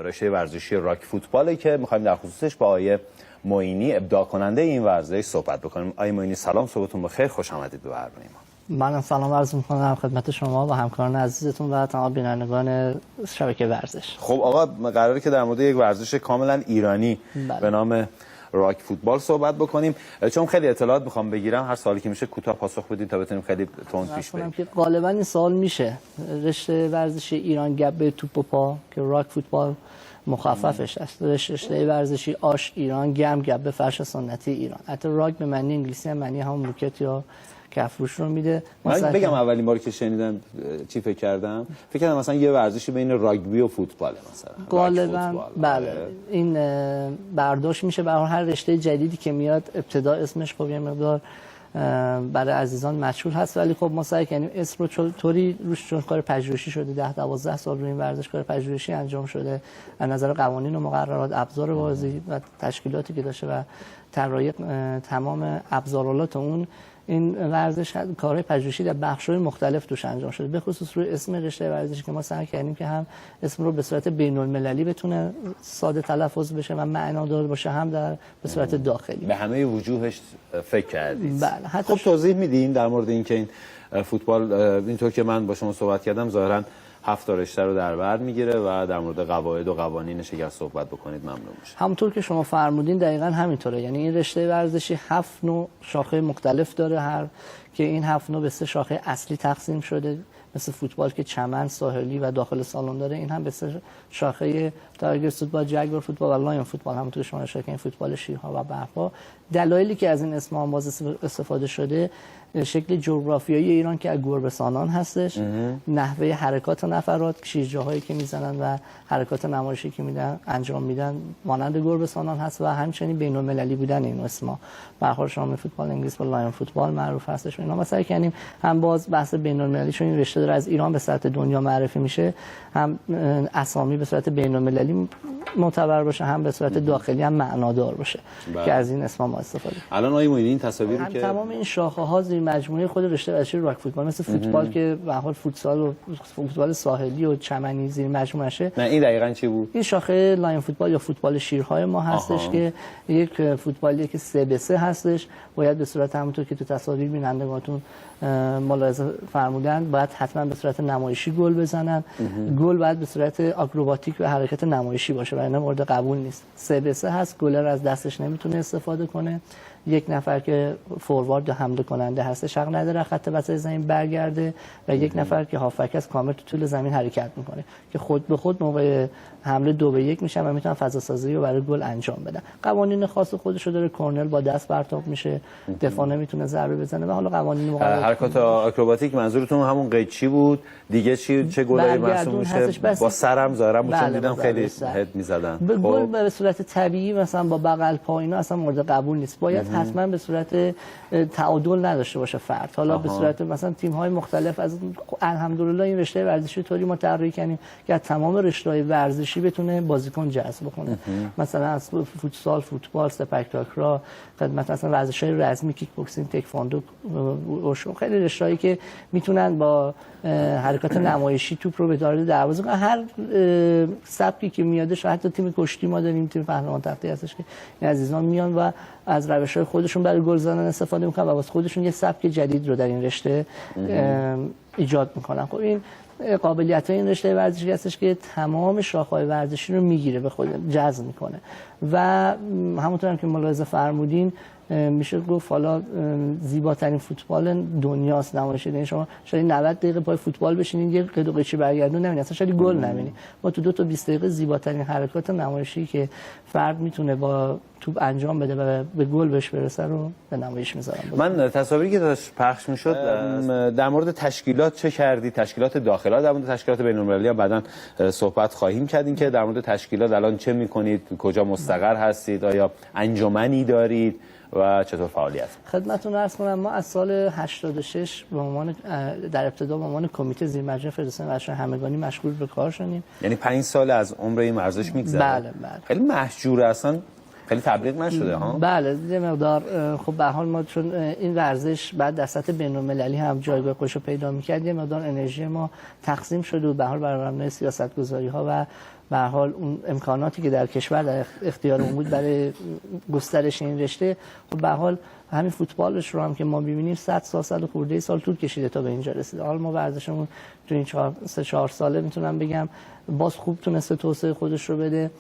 رشته ورزشی راک فوتباله که می‌خوایم در خصوصش با آقای معینی ابداع کننده این ورزش صحبت بکنیم. آقای معینی سلام، صبحتون بخیر، خوش آمدید به برنامه ما. منم سلام عرض می‌کنم خدمت شما و همکاران عزیزتون و تمام بینندگان شبکه ورزش. خب آقا، قراره که در مورد یک ورزش کاملا ایرانی به نام راک فوتبال صحبت بکنیم. چون خیلی اطلاعات میخوام بگیرم، هر سوالی که میشه کوتاه پاسخ بدین تا بتونیم خیلی تند پیش بریم. که غالبا این سوال میشه رشته ورزشی ایران گپ به توپ و پا که راک فوتبال مخففش است. رشته ورزشی آش ایران گپ به فرش سنتی ایران. حتی راک به معنی انگلیسی هم معنی همون موکت یا کفروش رو میده. من بگم اولین باری که شنیدم چی فکر کردم مثلا یه ورزشی بین راگبی و فوتباله مثلا. غالبا بله این برداشت میشه. به هر رشته جدیدی که میاد ابتدا اسمش خب یه مقدار برای عزیزان مشهور هست، ولی خب ما سعی کنیم اسم رو طوری روش، چون کار پژوهشی شده 10-12 سال روی این ورزش کار پژوهشی انجام شده از نظر قوانین و مقررات، ابزار بازی و تشکیلاتی که داشته و طراحی تمام ابزارالات اون این ورزش کارهای پژوهشی در بخش‌های مختلف توش انجام شده، به خصوص روی اسم رشته ورزشی که ما سعی کردیم که هم اسم رو به صورت بین‌المللی بتونه ساده تلفظ بشه و معنادار باشه، هم به صورت داخلی. به همه وجوهش فکر کردید. بله. خب توضیح میدین در مورد اینکه این فوتبال اینطور که من با شما صحبت کردم ظاهراً 7 رشته رو در بر میگیره و در مورد قواعد و قوانینش اگر صحبت بکنید ممنون میشه. همونطور که شما فرمودین دقیقاً همینطوره. یعنی این رشته ورزشی 7 نوع شاخه مختلف داره، که این 7 نوع به 3 شاخه اصلی تقسیم شده. مثل فوتبال که چمن، ساحلی و داخل سالن داره، این هم به 3 شاخه تایگر فوتبال، جگور فوتبال و لایون فوتبال، همونطور شما اشاره کردین فوتبال شیرها و برفا. دلایلی که از این اسم‌ها باز استفاده شده شکل جغرافیایی ایران که از گربه‌سانان هستش، نحوه حرکات نفرات، شیرجاهایی که میزنن و حرکات نمایشی که انجام میدن مانند گربه‌سانان هست و همچنین بین‌المللی بودن این اسم‌ها. به هر حال شامل فوتبال انگلیس با لایون فوتبال معروف هستش. اینا مثلا کنیم هم باز بحث بین‌المللی، چون این رشته داره از ایران به سطح دنیا معرفی میشه، هم اسامی به صورت بین‌المللی معتبر باشه، هم به صورت داخلی هم معنادار باشه که از این اسم‌ها ما استفاده. الان آقای معینی این تصاویری که تمام این شاخه‌ها زیر مجموعه خود رشته ورزشی راک فوتبال، مثل فوتبال که به هر حال فوتسال و فوتبال ساحلی و چمنی زیر مجموعه‌شه. نه این دقیقاً چی بود؟ این شاخه لایون فوتبال یا فوتبال شیرهای ما هستش که یک فوتبالی که 3-3 هستش. باید به صورت همونطور که تو تصاویر بینندگانتون ملاحظه فرمودن باید حتما به صورت نمایشی گل بزنن. گل باید به صورت آکروباتیک و حرکت نمایشی باشه و اینا مورد قبول نیست. 3-3 هست، گلر از دستش نمیتونه استفاده کنه. یک نفر که فوروارد یا حمله کننده هستش حق نداره خط وسط زمین برگرده و یک نفر که هافک است کامل تو طول زمین حرکت میکنه که خود به خود موقع حمله 2-1 میشن و میتونن فضا سازی رو برای گل انجام بدن. قوانین خاص خودش رو داره. کورنر با دست پرتاب میشه، دفاع نمیتونه ضربه بزنه و حالا قوانین حرکات آکروباتیک. منظورتون همون قیچی بود دیگه؟ چه گلای محسوب میشه؟ با سرم ظاهرا چون دیدم خیلی هد میزدن. گل به صورت طبیعی مثلا با بغل پا اینا اصلا مورد قبول نیست. باید حتما به صورت تعادل نداشته باشه فرد. حالا به صورت مثلا تیم‌های مختلف از الحمدلله این رشته ورزشی طوری ما طراحی کردیم که از تمام رشته‌های ورزشی بتونه بازیکن جذب کنه. مثلا از فوتسال، فوتبال، سپک تاکرا، خدمت مثلا ورزش‌های رزمی، کیک بوکسینگ، تکواندو، وشو، خیلی رشته‌ای که میتونن با حرکات نمایشی توپ رو به داخل دروازه هر سبکی که میاده. حتی تیم کشتی ما داریم، تیم پهلوان تختی هستش که این عزیزان میان و از روش‌های خودشون برای گل زدن استفاده میکنن و واسه خودشون یه سبک جدید رو در این رشته ایجاد میکنن. خب این قابلیت این رشته ورزشی هستش که تمام شاخه‌های ورزشی رو میگیره، به خود جذب میکنه و همونطور که ملاحظه فرمودین میشه گفت حالا زیباترین فوتبال دنیاست نمایش. یعنی شما شاید 90 دقیقه پای فوتبال بشینید یه قد و قیچی برگردون نمی‌بینید، اصلا شاید گل نمی‌بینید. ما تو 2 تا 20 دقیقه زیباترین حرکات نمایشی که فرد میتونه با توپ انجام بده و به گل بهش برسه رو به نمایش میذارم. من تصاویری که داشت پخش میشد در مورد تشکیلات چه کردی؟ تشکیلات داخلی، در مورد تشکیلات بین‌المللی بعداً صحبت خواهیم کردیم که در مورد تشکیلات الان چه میکنید؟ کجا مستقر هستید؟ آیا انجمنی دارید و چطور فعالیت؟ خدمتتون عرض کنم ما از سال 86 به عنوان در ابتدا به عنوان کمیته زیر مجموعه فدراسیون ورزش همگانی مشغول به کار شدیم. یعنی 5 سال از عمر این ورزش میگذره. بله. خیلی محجوره اصلا. خیلی تبلیغ نشده ها. بله یه مقدار خب به هر حال ما چون این ورزش بعد در سطح بین‌المللی هم جایگاه خودش رو پیدا می‌کرد، یه مقدار انرژی ما تقسیم شده و به هر حال بر مبنای سیاست‌گذاری‌ها و به هر حال اون امکاناتی که در کشور در اختیار اون بود برای گسترش این رشته، خب به هر حال همین فوتبالش رو هم که ما می‌بینیم 100 سال 100 خورده سال طول کشیده تا به اینجا رسیده. حالا ما ورزشمون تو این 4 ساله میتونم بگم باز خوب تونسته توسعه خودش رو بده،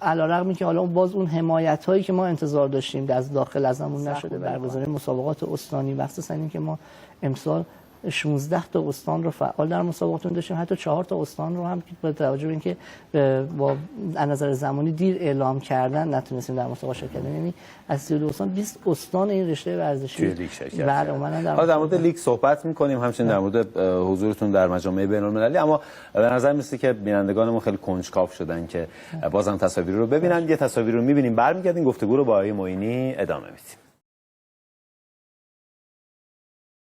علی‌رغمی که حالا باز اون حمایت‌هایی که ما انتظار داشتیم از داخل ازمون نشده. برگزاری مسابقات استانی مخصوصا این که ما امسال 16 تا استان رو فعال در مسابقاتون داشتیم، حتی 4 تا استان رو هم که با توجه به اینکه با از نظر زمانی دیر اعلام کردن نتونستیم در مسابقات شرکت کنیم. یعنی از 32 استان 20 استان این رشته ورزشی بله اومدن در مورد لیگ صحبت می‌کنیم، همچنین در مورد حضورتون در مجامع بین‌المللی، اما به نظر میاد که بینندگانمون خیلی کنجکاو شدن که بازم تصاویر رو ببینن. یه تصاویر رو می‌بینیم، برمیگردیم گفتگو رو با آقای معینی ادامه میدیم.